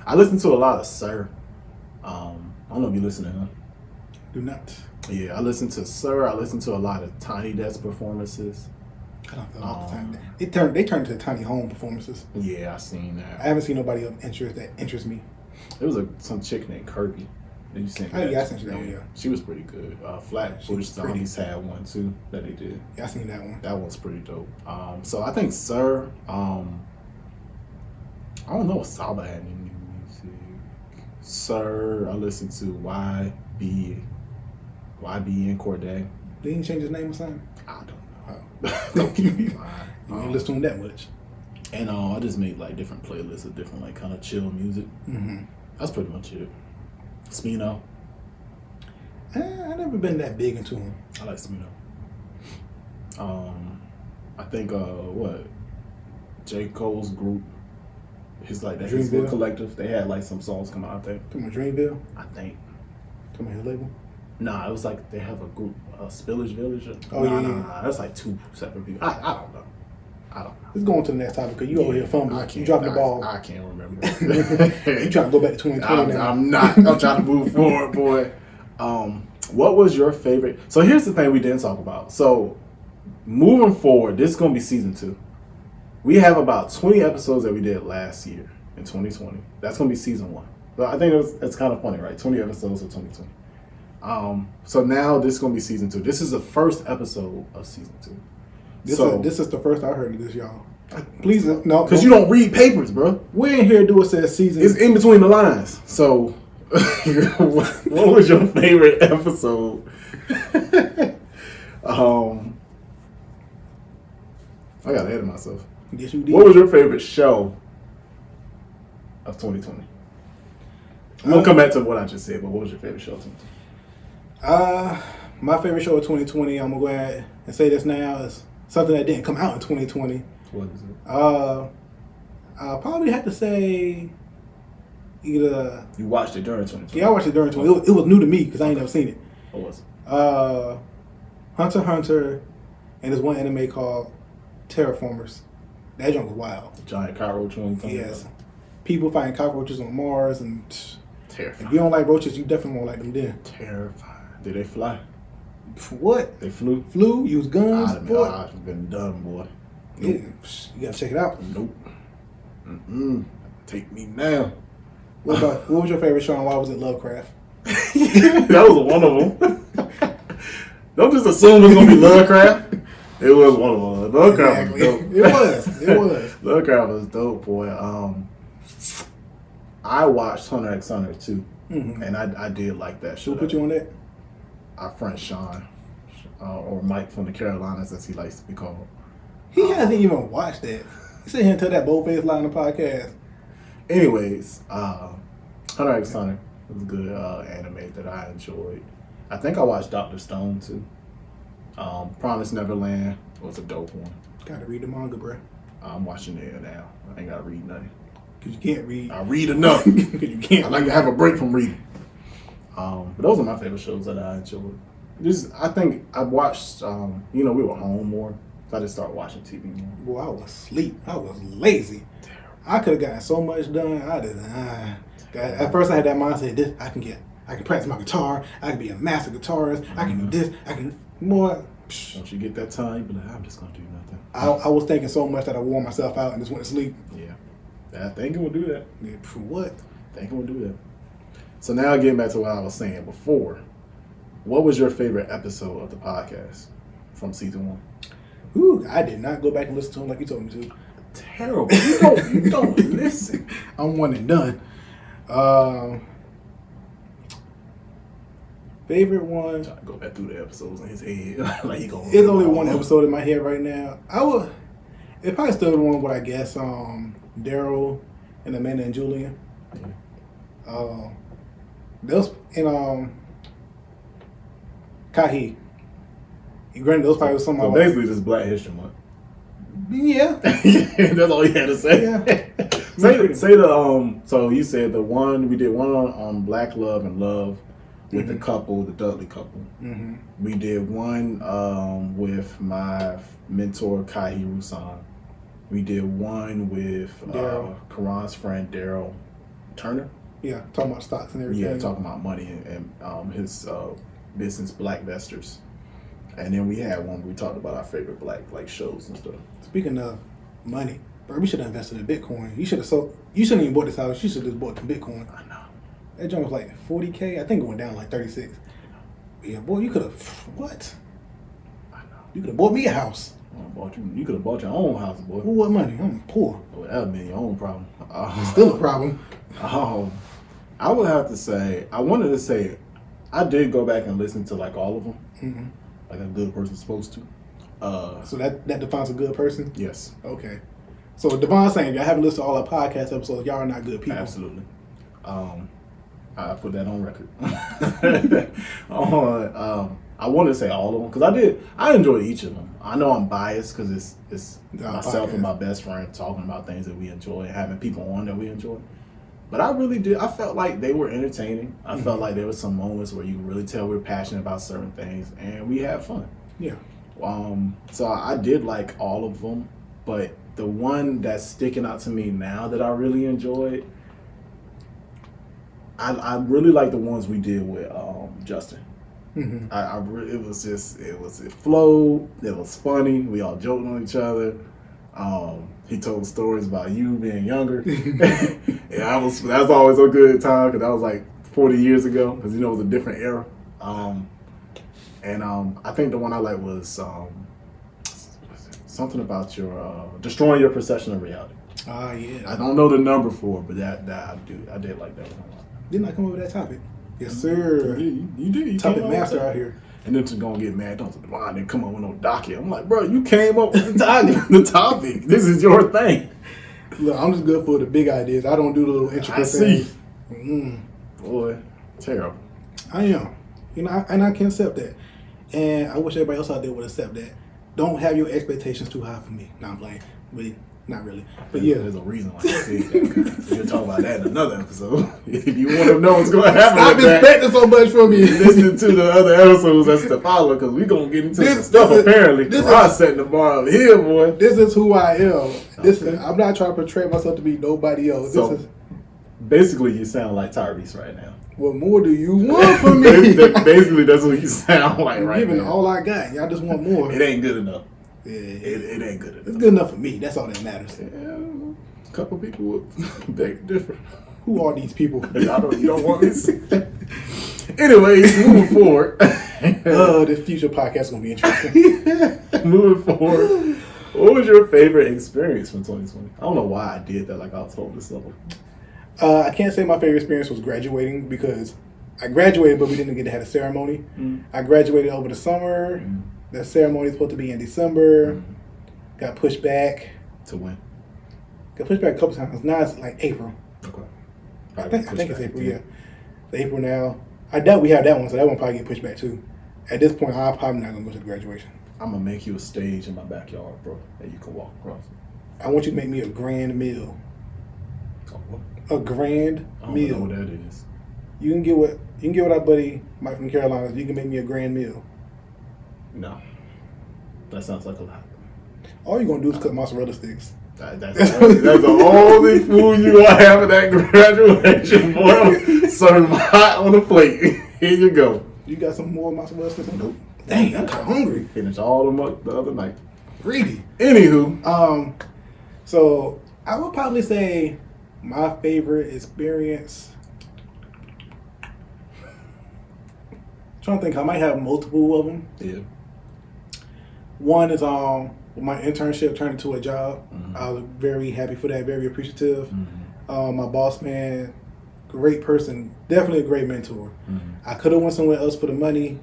[SPEAKER 2] I listened to a lot of Sir. I don't know if you listen to him.
[SPEAKER 1] Do not.
[SPEAKER 2] Yeah, I listened to Sir. I listened to a lot of Tiny Desk performances.
[SPEAKER 1] I don't feel all the time. They turned to Tiny Home performances.
[SPEAKER 2] Yeah, I seen that.
[SPEAKER 1] I haven't seen nobody of interest that interests me.
[SPEAKER 2] There was some chick named Kirby. You sent
[SPEAKER 1] yeah, I sent you that one. Yeah,
[SPEAKER 2] she was pretty good. Flatbush Zombies had one too that they did.
[SPEAKER 1] Yeah, I seen that one.
[SPEAKER 2] That one's pretty dope. So I think Sir. I don't know if Saba had any new music. Sir, I listened to YB and Corday.
[SPEAKER 1] They didn't change his name or something?
[SPEAKER 2] I don't know. Don't keep me lying.
[SPEAKER 1] You ain't listen to him that much.
[SPEAKER 2] And I just made like different playlists of different like kind of chill music.
[SPEAKER 1] Mm-hmm.
[SPEAKER 2] That's pretty much it. Smino.
[SPEAKER 1] I never been that big into him.
[SPEAKER 2] I like Smino. I think J. Cole's group, his like that his little collective, they had like some songs come out there.
[SPEAKER 1] Come on, Dreamville?
[SPEAKER 2] I think.
[SPEAKER 1] Come on, his label?
[SPEAKER 2] Nah, it was like they have a group, Spillage Village.
[SPEAKER 1] Oh,
[SPEAKER 2] Nah, that's like two separate people. I don't know. I don't know.
[SPEAKER 1] Let's go on to the next topic because you over here fumbling. You dropping the ball.
[SPEAKER 2] I can't remember.
[SPEAKER 1] You trying to go back to 2020 now.
[SPEAKER 2] I'm not. I'm trying to move forward, boy. What was your favorite? So here's the thing we didn't talk about. So moving forward, this is going to be season 2. We have about 20 episodes that we did last year in 2020. That's going to be season 1. So I think it's kind of funny, right? 20 episodes of 2020. So now this is going to be season 2. This is the first episode of season 2.
[SPEAKER 1] This is the first I heard of this, y'all. Please, no.
[SPEAKER 2] Because you don't read papers, bro.
[SPEAKER 1] We in here do it says season.
[SPEAKER 2] It's in between the lines. So, what was your favorite episode? I got ahead of myself.
[SPEAKER 1] Yes, you did.
[SPEAKER 2] What was your favorite show of 2020? I'm going to come back to what I just said, but what was your favorite show of 2020?
[SPEAKER 1] My favorite show of 2020, I'm going to go ahead and say this now, is something that didn't come out in 2020.
[SPEAKER 2] What is it?
[SPEAKER 1] I'll probably have to say either...
[SPEAKER 2] You watched it during 2020?
[SPEAKER 1] Yeah, I watched it during 2020. It was new to me because I ain't never seen it.
[SPEAKER 2] What was it?
[SPEAKER 1] Hunter x Hunter, and there's one anime called Terraformers. That junk was wild.
[SPEAKER 2] Giant cockroach one?
[SPEAKER 1] Yes. People fighting cockroaches on Mars, and
[SPEAKER 2] terrifying.
[SPEAKER 1] if you don't like roaches, you definitely won't like them then.
[SPEAKER 2] Terrifying. Did they fly?
[SPEAKER 1] What?
[SPEAKER 2] They flew?
[SPEAKER 1] Use guns?
[SPEAKER 2] I've been done, boy. Nope.
[SPEAKER 1] Yeah, you gotta check it out.
[SPEAKER 2] Nope. Take me now.
[SPEAKER 1] What was your favorite show and why was it Lovecraft?
[SPEAKER 2] That was one of them. Don't just assume it's gonna be Lovecraft. It was one of them. Lovecraft was dope.
[SPEAKER 1] It was.
[SPEAKER 2] Lovecraft was dope, boy. I watched Hunter x Hunter too, and I did like that show.
[SPEAKER 1] Who put you on that?
[SPEAKER 2] Our friend Sean, or Mike from the Carolinas, as he likes to be called.
[SPEAKER 1] He hasn't even watched that. He sit here and tell that bold-faced lie on the podcast.
[SPEAKER 2] Anyways, Hunter x Hunter was a good anime that I enjoyed. I think I watched Dr. Stone too. Promised Neverland was a dope one.
[SPEAKER 1] Gotta read the manga, bro.
[SPEAKER 2] I'm watching it now. I ain't gotta read nothing.
[SPEAKER 1] Because you can't read.
[SPEAKER 2] I read enough.
[SPEAKER 1] Because you can't.
[SPEAKER 2] I like to have a break from reading. But those are my favorite shows that I enjoyed. I think I watched, we were home more. So I just started watching TV more.
[SPEAKER 1] Boy, I was asleep. I was lazy.
[SPEAKER 2] Terrible.
[SPEAKER 1] I could have gotten so much done. At first I had that mindset, this I can practice my guitar. I can be a master guitarist. I can do this. I can more.
[SPEAKER 2] Once you get that time, you be like, I'm just gonna do nothing.
[SPEAKER 1] I was thinking so much that I wore myself out and just went to sleep.
[SPEAKER 2] Yeah. Thinking will do that.
[SPEAKER 1] Yeah, for what?
[SPEAKER 2] Thinking will do that. So now getting back to what I was saying before, what was your favorite episode of the podcast from season 1?
[SPEAKER 1] Ooh, I did not go back and listen to him like you told me to.
[SPEAKER 2] Terrible. You don't listen.
[SPEAKER 1] I'm one and done. Favorite one.
[SPEAKER 2] Trying to go back through the episodes in his head. Like he going.
[SPEAKER 1] There's only one episode in my head right now. It probably still the one with, I guess, Daryl and Amanda and Julian.
[SPEAKER 2] Yeah.
[SPEAKER 1] Those in Kahi. Granted, those probably was some of
[SPEAKER 2] So
[SPEAKER 1] my
[SPEAKER 2] basically, just Black History Month.
[SPEAKER 1] Yeah.
[SPEAKER 2] That's all you had to say.
[SPEAKER 1] Yeah.
[SPEAKER 2] say the So you said we did one on Black Love and Love with the couple, the Dudley couple.
[SPEAKER 1] Mm-hmm.
[SPEAKER 2] We did one with my mentor Kahi Rusan. We did one with Karan's friend Daryl Turner.
[SPEAKER 1] Yeah, talking about stocks and everything.
[SPEAKER 2] Yeah, talking about money and his business, Black Investors. And then we had one where we talked about our favorite Black shows and stuff.
[SPEAKER 1] Speaking of money, bro, we should have invested in Bitcoin. You shouldn't even bought this house. You should have just bought the Bitcoin.
[SPEAKER 2] I know.
[SPEAKER 1] That joint was like $40K. I think it went down like 36. Yeah, boy, you could have what?
[SPEAKER 2] I know.
[SPEAKER 1] You could have bought me a house.
[SPEAKER 2] You could have bought your own house, boy.
[SPEAKER 1] Well, what money? I'm poor.
[SPEAKER 2] Well, that would have been your own problem.
[SPEAKER 1] Still a problem.
[SPEAKER 2] I would have to say, I I did go back and listen to all of them, like a good person's supposed to.
[SPEAKER 1] So that defines a good person?
[SPEAKER 2] Yes.
[SPEAKER 1] Okay. So Devon's saying, if y'all haven't listened to all our podcast episodes, y'all are not good people.
[SPEAKER 2] Absolutely. I put that on record. I wanted to say all of them because I enjoyed each of them. I know I'm biased because it's myself and my best friend talking about things that we enjoy, having people on that we enjoy. But I really did. I felt like they were entertaining. I felt like there were some moments where you could really tell we were passionate about certain things, and we had fun.
[SPEAKER 1] Yeah.
[SPEAKER 2] So I did like all of them. But the one that's sticking out to me now that I really enjoyed, I really like the ones we did with Justin.
[SPEAKER 1] Mm-hmm.
[SPEAKER 2] It flowed. It was funny. We all joked on each other. He told stories about you being younger. And that's always a good time because that was like 40 years ago because it was a different era. I think the one I like was something about your destroying your perception of reality.
[SPEAKER 1] Yeah.
[SPEAKER 2] I don't know the number for it, but that I did like that one a lot.
[SPEAKER 1] Didn't I come up with that topic? Yes, sir.
[SPEAKER 2] You did. You
[SPEAKER 1] Topic
[SPEAKER 2] came
[SPEAKER 1] master
[SPEAKER 2] up with
[SPEAKER 1] out here.
[SPEAKER 2] And then to go and get mad, don't didn't come up with no docket. I'm like, bro, you came up with the topic. This is your thing.
[SPEAKER 1] Look, I'm just good for the big ideas. I don't do the little intricate things.
[SPEAKER 2] Boy, terrible.
[SPEAKER 1] I am. And I can accept that. And I wish everybody else out there would accept that. Don't have your expectations too high for me. No, I'm playing. But not really. But yeah.
[SPEAKER 2] There's a reason why I said that. We'll talk about that in another episode. If you want to know what's going to happen,
[SPEAKER 1] stop expecting so much from me.
[SPEAKER 2] Listen to the other episodes that's to follow because we're going to get into some stuff apparently. This is setting the bar up here, boy.
[SPEAKER 1] This is who I am. I'm not trying to portray myself to be nobody else.
[SPEAKER 2] Basically, you sound like Tyrese right now.
[SPEAKER 1] What more do you want from me?
[SPEAKER 2] Basically, that's what you sound like right now.
[SPEAKER 1] Giving all I got. Y'all just want more.
[SPEAKER 2] It ain't good enough.
[SPEAKER 1] Yeah,
[SPEAKER 2] it ain't good enough.
[SPEAKER 1] It's good enough for me. That's all that matters.
[SPEAKER 2] Yeah, a couple people would beg different.
[SPEAKER 1] Who are these people?
[SPEAKER 2] You don't want me to see. Anyways, moving forward.
[SPEAKER 1] This future podcast is going to be interesting.
[SPEAKER 2] Moving forward. What was your favorite experience from 2020? I don't know why I did that like I was told this level.
[SPEAKER 1] I can't say my favorite experience was graduating because I graduated, but we didn't get to have a ceremony. I graduated over the summer. The ceremony is supposed to be in December. Got pushed back.
[SPEAKER 2] To when?
[SPEAKER 1] Got pushed back a couple times. Now it's like April.
[SPEAKER 2] Okay.
[SPEAKER 1] I think it's April, yeah. It's April now. I doubt we have that one, so that one probably get pushed back too. At this point, I'm probably not going to go to the graduation.
[SPEAKER 2] I'm going to make you a stage in my backyard, bro, that you can walk across.
[SPEAKER 1] I want you to make me a grand meal.
[SPEAKER 2] Oh, what?
[SPEAKER 1] A grand meal.
[SPEAKER 2] I don't know what that is.
[SPEAKER 1] You can get what our buddy Mike from Carolina. You can make me a grand meal.
[SPEAKER 2] No, that sounds like a lot.
[SPEAKER 1] All you're gonna do is cut mozzarella sticks.
[SPEAKER 2] That's the only food you gonna have at that graduation, boy. Serve hot on the plate. Here you go.
[SPEAKER 1] You got some more mozzarella sticks?
[SPEAKER 2] Nope.
[SPEAKER 1] Dang, I'm kind of hungry.
[SPEAKER 2] Finished all of them up the other night.
[SPEAKER 1] Greedy.
[SPEAKER 2] Anywho,
[SPEAKER 1] so I would probably say my favorite experience. Trying to think, I might have multiple of them.
[SPEAKER 2] Yeah.
[SPEAKER 1] One is my internship turned into a job. I was very happy for that, very appreciative. My boss man, great person, definitely a great mentor. I could have went somewhere else for the money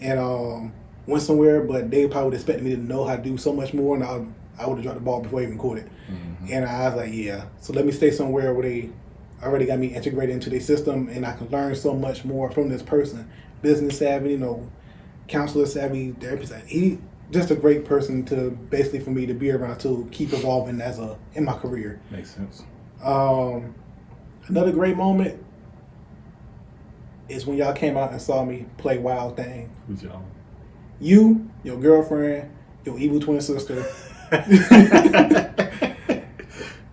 [SPEAKER 1] and went somewhere, but they probably would expect me to know how to do so much more, and I would have dropped the ball before I even caught it. And I was like, yeah, so let me stay somewhere where they already got me integrated into their system and I can learn so much more from this person. Business savvy, counselor savvy, therapist. He just a great person to basically for me to be around to keep evolving in my career.
[SPEAKER 2] Makes sense.
[SPEAKER 1] Another great moment is when y'all came out and saw me play Wild Thing.
[SPEAKER 2] Who's y'all?
[SPEAKER 1] You, your girlfriend, your evil twin sister.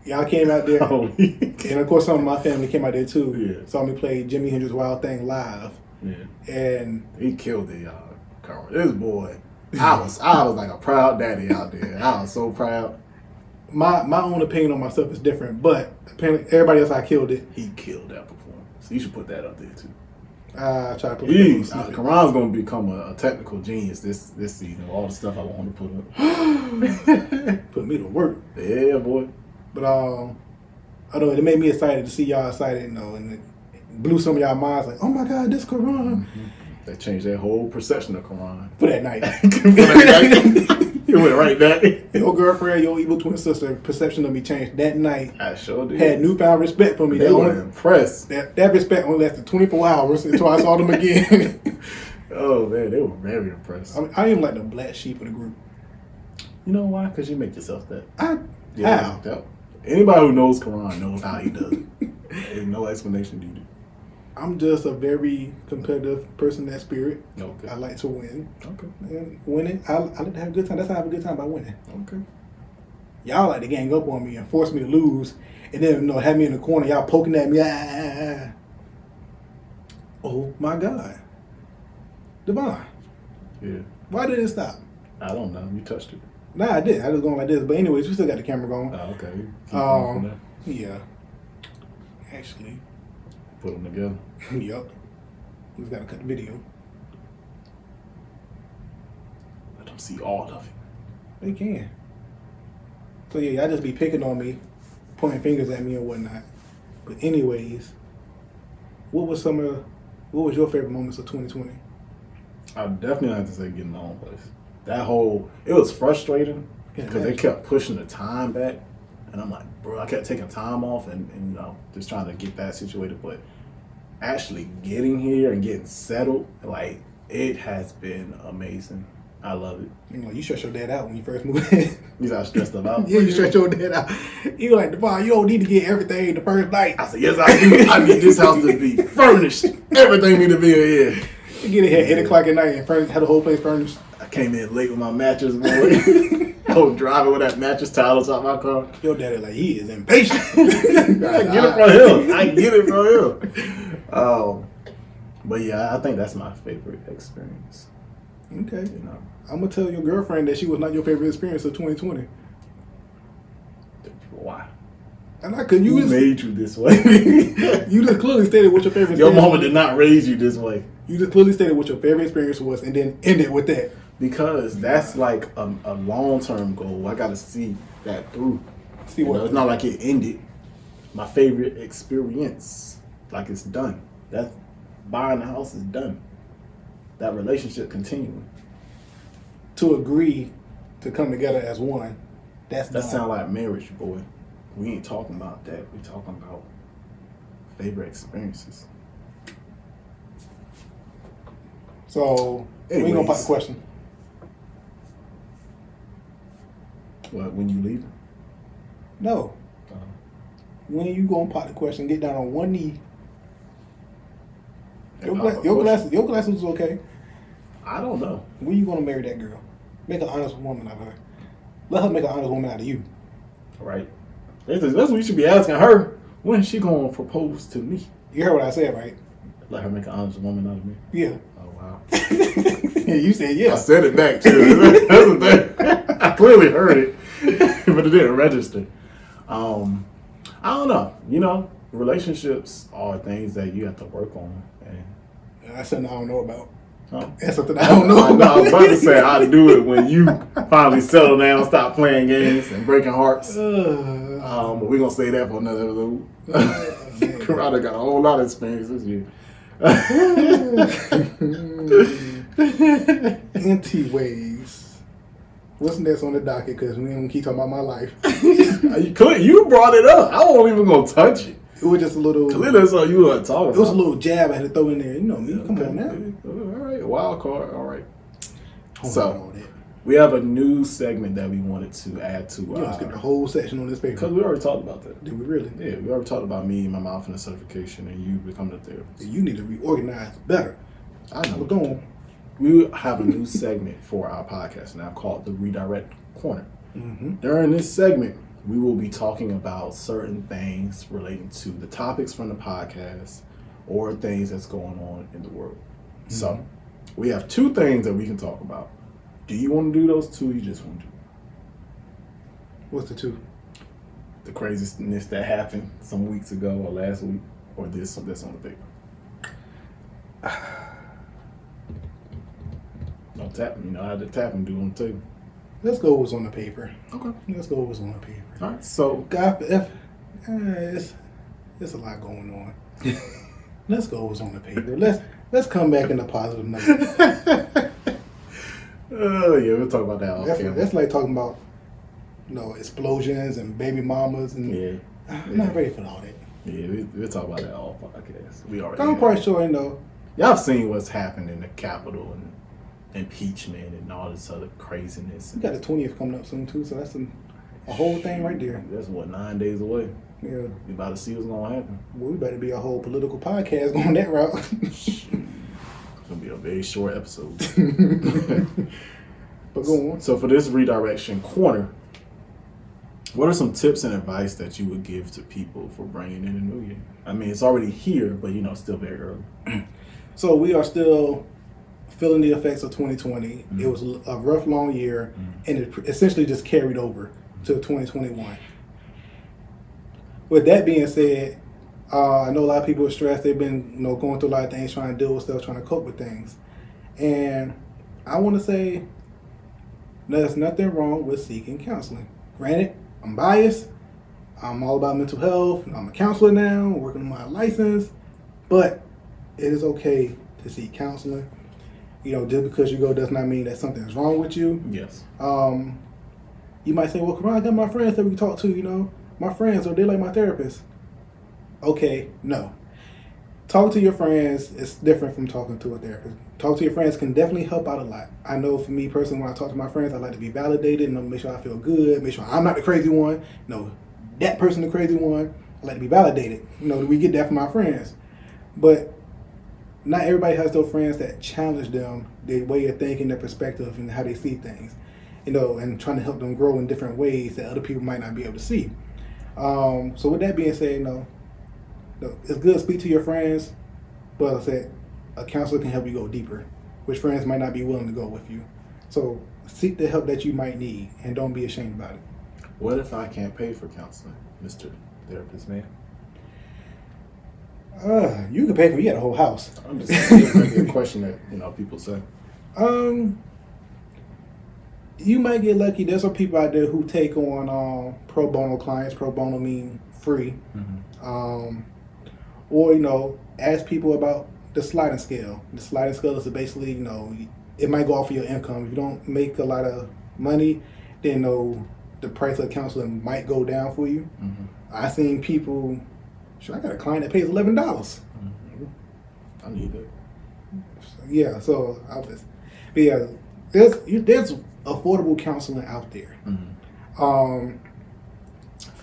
[SPEAKER 1] Y'all came out there, and of course some of my family came out there too. Yeah. Saw me play Jimi Hendrix Wild Thing live. Yeah. And
[SPEAKER 2] he killed it, y'all. This boy, I was like a proud daddy out there. I was so proud.
[SPEAKER 1] My own opinion on myself is different, but apparently everybody else I killed it.
[SPEAKER 2] He killed that performance. So you should put that up there too.
[SPEAKER 1] I try to put it
[SPEAKER 2] Karan's gonna become a technical genius this season. All the stuff I want to put up.
[SPEAKER 1] Put me to work.
[SPEAKER 2] Yeah, boy.
[SPEAKER 1] But I don't know, it made me excited to see y'all excited, and it blew some of y'all minds like, oh my God, this Karan.
[SPEAKER 2] That changed their whole perception of Karan.
[SPEAKER 1] For that night.
[SPEAKER 2] You went right back.
[SPEAKER 1] Your girlfriend, your evil twin sister, perception of me changed that night.
[SPEAKER 2] I sure did.
[SPEAKER 1] Had newfound respect for me.
[SPEAKER 2] They were impressed.
[SPEAKER 1] That respect only lasted 24 hours until I saw them again.
[SPEAKER 2] Oh man, they were very impressed.
[SPEAKER 1] I am like the black sheep of the group.
[SPEAKER 2] You know why? Because you make yourself that.
[SPEAKER 1] How?
[SPEAKER 2] Anybody who knows Karan knows how he does it. There's no explanation needed.
[SPEAKER 1] I'm just a very competitive person, that spirit.
[SPEAKER 2] Okay.
[SPEAKER 1] I like to win.
[SPEAKER 2] Okay.
[SPEAKER 1] And winning, I like to have a good time. That's how I have a good time, by winning.
[SPEAKER 2] Okay.
[SPEAKER 1] Y'all like to gang up on me and force me to lose, and then have me in the corner, y'all poking at me. Oh my God, Devon.
[SPEAKER 2] Yeah.
[SPEAKER 1] Why did it stop?
[SPEAKER 2] I don't know. You touched it.
[SPEAKER 1] Nah, I did. I was going like this. But anyways, we still got the camera going.
[SPEAKER 2] Oh, okay. Keep going from there.
[SPEAKER 1] Yeah. Actually.
[SPEAKER 2] Put them together.
[SPEAKER 1] Yup. We just got to cut the video.
[SPEAKER 2] Let them see all of it.
[SPEAKER 1] They can. So yeah, y'all just be picking on me, pointing fingers at me and whatnot. But anyways, what was your favorite moments of 2020?
[SPEAKER 2] I definitely have to say getting my own place. It was frustrating because they kept pushing the time back. And I'm like, bro, I kept taking time off and just trying to get that situated. But actually getting here and getting settled, like, it has been amazing. I love it.
[SPEAKER 1] You stretched your dad out when you first moved in.
[SPEAKER 2] You got stressed about?
[SPEAKER 1] Yeah, you stretched your dad out. You like, Devon, you don't need to get everything the first night.
[SPEAKER 2] I said, yes, I do. I need this house to be furnished. Everything need to be in here.
[SPEAKER 1] You get in here at 8 o'clock at night and had the whole place furnished.
[SPEAKER 2] I came in late with my mattress, boy. I was driving with that mattress towel inside my car.
[SPEAKER 1] Your daddy like, he is impatient.
[SPEAKER 2] I get it from him. But yeah, I think that's my favorite experience.
[SPEAKER 1] Okay. I'm going to tell your girlfriend that she was not your favorite experience of 2020.
[SPEAKER 2] Why?
[SPEAKER 1] And I couldn't.
[SPEAKER 2] Who made you this way?
[SPEAKER 1] You just clearly stated what your favorite
[SPEAKER 2] Your
[SPEAKER 1] experience
[SPEAKER 2] mama
[SPEAKER 1] was.
[SPEAKER 2] did not raise you this way.
[SPEAKER 1] You just clearly stated what your favorite experience was and then ended with that.
[SPEAKER 2] Because that's like a long-term goal. I got to see that through.
[SPEAKER 1] See what?
[SPEAKER 2] It's not like it ended. My favorite experience, like it's done. That buying the house is done. That relationship continuing.
[SPEAKER 1] To agree to come together as one, that
[SPEAKER 2] sound like marriage, boy. We ain't talking about that. We talking about favorite experiences.
[SPEAKER 1] So, we ain't gonna pop the question.
[SPEAKER 2] What, when you leave?
[SPEAKER 1] No. When you gonna pop the question, get down on one knee. Your glasses was okay.
[SPEAKER 2] I don't know.
[SPEAKER 1] When you gonna marry that girl? Make an honest woman out of her. Let her make an honest woman out of you.
[SPEAKER 2] Right. That's what you should be asking her. When is she gonna propose to me?
[SPEAKER 1] You heard what I said, right?
[SPEAKER 2] Let her make an honest woman out of me?
[SPEAKER 1] Yeah.
[SPEAKER 2] Oh, wow.
[SPEAKER 1] You said yeah.
[SPEAKER 2] I said it back, too. That's the thing. I clearly heard it, but it didn't register. I don't know. Relationships are things that you have to work on. And
[SPEAKER 1] that's something I don't know about.
[SPEAKER 2] Huh?
[SPEAKER 1] That's something I don't know about.
[SPEAKER 2] I was about to say how to do it when you finally settle down, stop playing games and breaking hearts. But we're going to say that for another episode. Karada got a whole lot of experience this year.
[SPEAKER 1] Anti-ways. What's next on the docket? Because we don't keep talking about my life.
[SPEAKER 2] You brought it up. I wasn't even going to touch it.
[SPEAKER 1] It was just a little.
[SPEAKER 2] Clearly, that's all you were talking about.
[SPEAKER 1] It was a little jab I had to throw in there. You know me. Come on now.
[SPEAKER 2] All right. Wild card. All right.
[SPEAKER 1] So,
[SPEAKER 2] we have a new segment that we wanted to add to.
[SPEAKER 1] You skipped the whole section on this paper.
[SPEAKER 2] Because we already talked about that.
[SPEAKER 1] Did we really?
[SPEAKER 2] Yeah, we already talked about me, my mindfulness certification, and you becoming a therapist.
[SPEAKER 1] You need to reorganize better.
[SPEAKER 2] I know.
[SPEAKER 1] But go on.
[SPEAKER 2] We have a new segment for our podcast now called the Redirekt Corner.
[SPEAKER 1] Mm-hmm.
[SPEAKER 2] During this segment, we will be talking about certain things relating to the topics from the podcast or things that's going on in the world. Mm-hmm. So, we have two things that we can talk about. Do you want to do those two? Or you just want to do?
[SPEAKER 1] What's the two?
[SPEAKER 2] The craziness that happened some weeks ago or last week, or this on the paper. Don't tap me. I had to tap and do on the table.
[SPEAKER 1] Let's go with what's on the paper.
[SPEAKER 2] Okay.
[SPEAKER 1] Let's go with what's on the paper.
[SPEAKER 2] All right. So,
[SPEAKER 1] it's a lot going on. Let's go with what's on the paper. Let's come back in a positive note.
[SPEAKER 2] Yeah, we'll talk about that off camera.
[SPEAKER 1] That's like talking about, explosions and baby mamas and.
[SPEAKER 2] Yeah.
[SPEAKER 1] I'm not ready for all that.
[SPEAKER 2] Yeah, we'll talk about that off podcast. We already.
[SPEAKER 1] I'm quite sure
[SPEAKER 2] y'all have seen what's happened in the Capitol and impeachment and all this other craziness.
[SPEAKER 1] We got the 20th coming up soon too, so that's a whole thing right there.
[SPEAKER 2] That's 9 days away.
[SPEAKER 1] Yeah.
[SPEAKER 2] We about to see what's gonna happen.
[SPEAKER 1] Well, we better be a whole political podcast going that route.
[SPEAKER 2] It's gonna be a very short episode.
[SPEAKER 1] But go on.
[SPEAKER 2] So for this redirection corner, What are some tips and advice that you would give to people for bringing in a new year? I mean, it's already here, but it's still very early.
[SPEAKER 1] So we are still feeling the effects of 2020. It was a rough, long year, and it essentially just carried over to 2021. With that being said, I know a lot of people are stressed. They've been going through a lot of things, trying to deal with stuff, trying to cope with things. And I want to say there's nothing wrong with seeking counseling. Granted, I'm biased. I'm all about mental health. I'm a counselor now, working on my license. But it is okay to seek counseling. Just because you go does not mean that something is wrong with you.
[SPEAKER 2] Yes.
[SPEAKER 1] You might say, well, Karan, I got my friends that we talk to, my friends, or they're like my therapist. Okay, no. Talking to your friends is different from talking to a therapist. Talking to your friends can definitely help out a lot. I know for me personally, when I talk to my friends, I like to be validated and make sure I feel good, make sure I'm not the crazy one. No, that person the crazy one. I like to be validated. We get that from our friends. But not everybody has those friends that challenge them, their way of thinking, their perspective, and how they see things. And trying to help them grow in different ways that other people might not be able to see. So with that being said, it's good to speak to your friends, but like I said, a counselor can help you go deeper, which friends might not be willing to go with you. So seek the help that you might need, and don't be ashamed about it.
[SPEAKER 2] What if I can't pay for counseling, Mr. Therapist Man?
[SPEAKER 1] You can pay for me at a whole house.
[SPEAKER 2] I'm just asking a question that people say.
[SPEAKER 1] You might get lucky. There's some people out there who take on pro bono clients. Pro bono mean free. Or ask people about the sliding scale. The sliding scale is basically it might go off of your income. If you don't make a lot of money, then the price of counseling might go down for you. I've seen people. I got a client that pays $11.
[SPEAKER 2] I need it.
[SPEAKER 1] Yeah, so there's affordable counseling out there.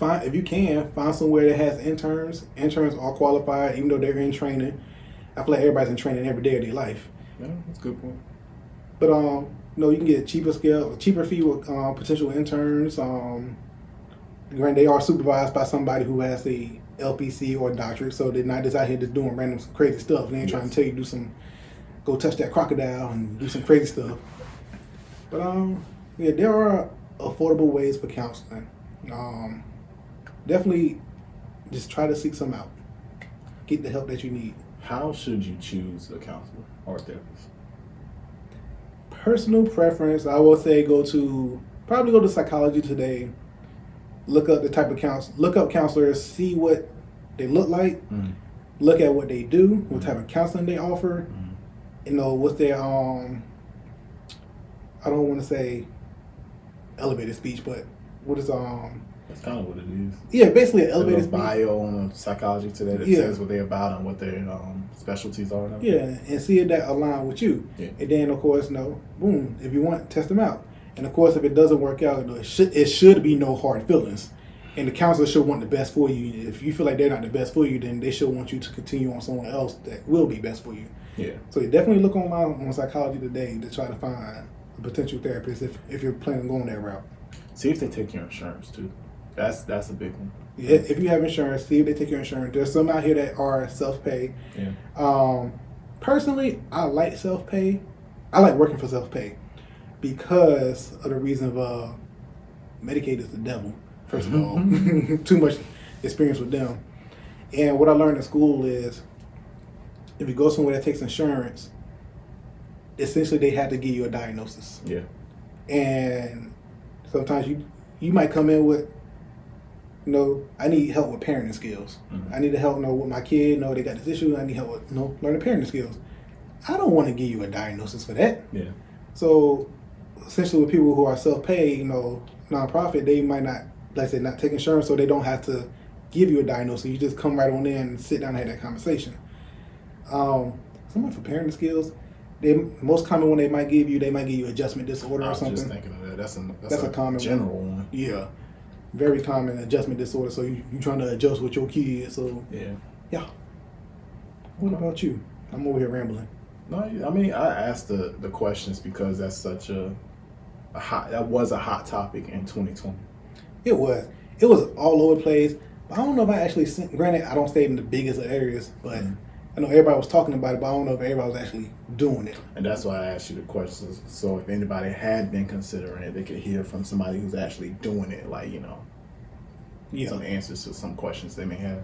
[SPEAKER 1] If you can find somewhere that has interns. Interns are qualified, even though they're in training. I feel like everybody's in training every day of their life.
[SPEAKER 2] Yeah, that's a good point.
[SPEAKER 1] But you can get a cheaper fee with potential interns. Granted, they are supervised by somebody who has a LPC or a doctorate, so they're not just out here just doing random crazy stuff. They ain't trying to tell you go touch that crocodile and do some crazy stuff. But there are affordable ways for counseling. Definitely, just try to seek some out. Get the help that you need.
[SPEAKER 2] How should you choose a counselor or a therapist?
[SPEAKER 1] Personal preference, I will say probably go to Psychology Today. Look up the type of look up counselors, see what they look like, look at what they do, what type of counseling they offer, what's their I don't want to say elevated speech, but what is
[SPEAKER 2] That's kind of what it is.
[SPEAKER 1] Yeah, basically an elevated speech.
[SPEAKER 2] Bio on Psychology Today that says what they're about and what their specialties are. And
[SPEAKER 1] and see if that align with you.
[SPEAKER 2] Yeah.
[SPEAKER 1] And then of course, boom, if you want, test them out. And of course, if it doesn't work out, it should be no hard feelings. And the counselor should want the best for you. If you feel like they're not the best for you, then they should want you to continue on someone else that will be best for you.
[SPEAKER 2] Yeah.
[SPEAKER 1] So you definitely look online on Psychology Today to try to find a potential therapist if you're planning on going that route.
[SPEAKER 2] See if they take your insurance too. That's a big one.
[SPEAKER 1] Yeah, if you have insurance, see if they take your insurance. There's some out here that are self-pay.
[SPEAKER 2] Yeah.
[SPEAKER 1] Personally, I like self-pay. I like working for self-pay because of the reason of Medicaid is the devil, first of all. Too much experience with them. And what I learned in school is if you go somewhere that takes insurance, essentially they have to give you a diagnosis.
[SPEAKER 2] Yeah.
[SPEAKER 1] And sometimes you might come in with, I need help with parenting skills. I need to help with my kid. They got this issue. I need help with learning parenting skills. I don't want to give you a diagnosis for that.
[SPEAKER 2] Yeah.
[SPEAKER 1] So essentially with people who are self-pay, nonprofit, they might not, like I said, not take insurance, so they don't have to give you a diagnosis. You just come right on in and sit down and have that conversation. Someone for parenting skills, most common one they might give you adjustment disorder or something. I was just thinking of that. That's a common
[SPEAKER 2] general one.
[SPEAKER 1] Yeah. Very common adjustment disorder. So you trying to adjust with your kids. So yeah. What about you? I'm over here rambling.
[SPEAKER 2] No, I mean I asked the questions because that's such that was a hot topic in 2020.
[SPEAKER 1] It was. it was all over the place. But I don't know if I actually seen, granted, I don't stay in the biggest of areas, but I know everybody was talking about it, but I don't know if everybody was actually doing it.
[SPEAKER 2] And that's why I asked you the questions. So if anybody had been considering it, they could hear from somebody who's actually doing it, like, some answers to some questions they may have.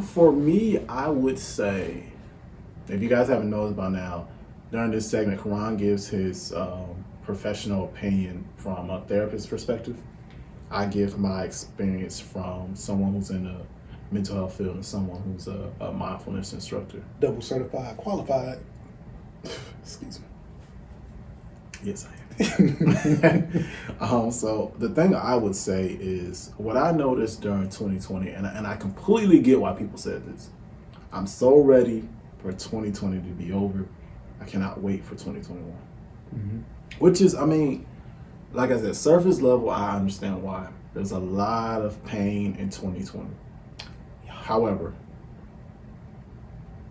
[SPEAKER 2] For me, I would say, if you guys haven't noticed by now, during this segment, Karan gives his professional opinion from a therapist's perspective. I give my experience from someone who's in the mental health field and someone who's a mindfulness instructor.
[SPEAKER 1] Double certified, qualified.
[SPEAKER 2] Excuse me. Yes, I am. So the thing I would say is what I noticed during 2020, and I completely get why people said this. I'm so ready for 2020 to be over. I cannot wait for 2021. Mm-hmm. Which is, like I said, surface level, I understand why. There's a lot of pain in 2020. However,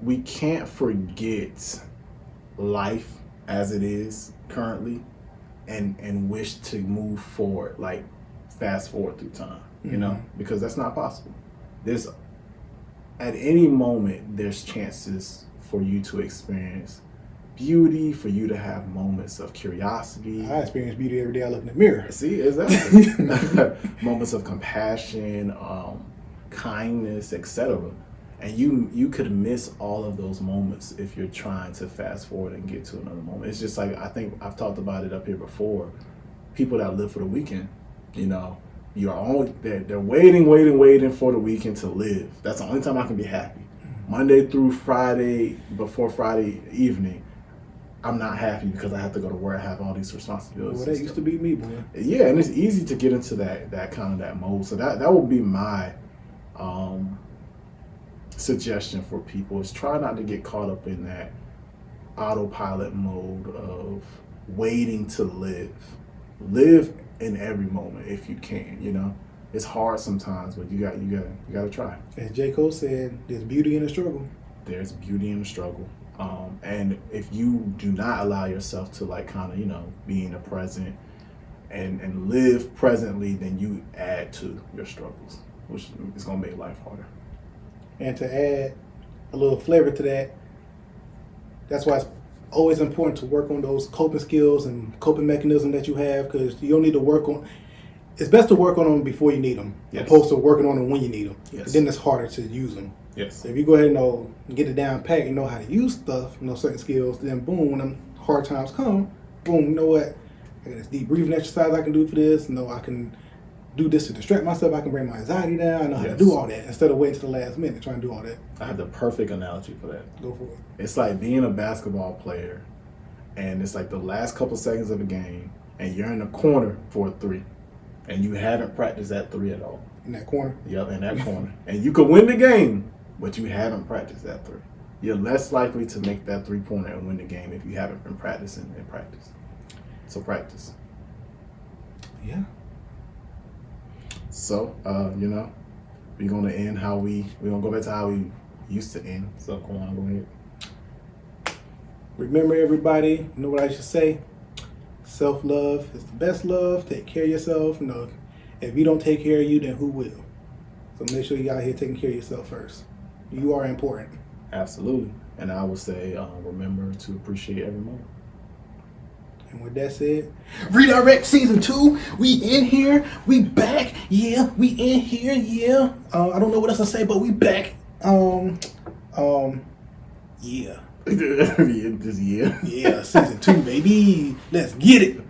[SPEAKER 2] we can't forget life as it is currently and wish to move forward, like fast forward through time, because that's not possible. At any moment, there's chances for you to experience beauty, for you to have moments of curiosity.
[SPEAKER 1] I experience beauty every day I look in the mirror.
[SPEAKER 2] See, exactly. Moments of compassion, kindness, etc. And you could miss all of those moments if you're trying to fast forward and get to another moment. It's just like, I think I've talked about it up here before. People that live for the weekend, they're waiting for the weekend to live. That's the only time I can be happy. Monday through Friday, before Friday evening, I'm not happy because I have to go to work, I have all these responsibilities.
[SPEAKER 1] Well, that used to be me, boy.
[SPEAKER 2] Yeah, and it's easy to get into that kind of that mode. So that would be my suggestion for people, is try not to get caught up in that autopilot mode of waiting to live. Live in every moment if you can, It's hard sometimes, but you got to try.
[SPEAKER 1] As J. Cole said, there's beauty in the struggle.
[SPEAKER 2] There's beauty in the struggle. And if you do not allow yourself to be in the present and live presently, then you add to your struggles, which is going to make life harder.
[SPEAKER 1] And to add a little flavor to that, that's why it's always important to work on those coping skills and coping mechanisms that you have, because you don't need to work on. It's best to work on them before you need them, opposed to working on them when you need them.
[SPEAKER 2] Yes.
[SPEAKER 1] Then it's harder to use them.
[SPEAKER 2] Yes.
[SPEAKER 1] So if you go ahead and get it down pat, you know how to use stuff, certain skills, then boom, when them hard times come, boom, you know what? I got this deep breathing exercise I can do for this. I can do this to distract myself. I can bring my anxiety down. I know how to do all that instead of waiting to the last minute trying to do all that.
[SPEAKER 2] I have the perfect analogy for that.
[SPEAKER 1] Go for it.
[SPEAKER 2] It's like being a basketball player, and it's like the last couple seconds of a game, and you're in the corner for a three, and you haven't practiced that three at all.
[SPEAKER 1] In that corner?
[SPEAKER 2] Yep, in that corner. And you could win the game, but you haven't practiced that three. You're less likely to make that three-pointer and win the game if you haven't been practicing and practice. So practice.
[SPEAKER 1] Yeah.
[SPEAKER 2] So, we're going to end we're going to go back to how we used to end. So, go ahead.
[SPEAKER 1] Remember, everybody, you know what I should say? Self-love is the best love. Take care of yourself. If you don't take care of you, then who will? So make sure you out here taking care of yourself first. You are important.
[SPEAKER 2] Absolutely. And I would say, remember to appreciate every moment.
[SPEAKER 1] And with that said, Redirekt Season 2, we in here, we back, yeah, we in here, yeah. I don't know what else to say, but we back. Yeah.
[SPEAKER 2] Just yeah.
[SPEAKER 1] Yeah, Season 2, baby. Let's get it.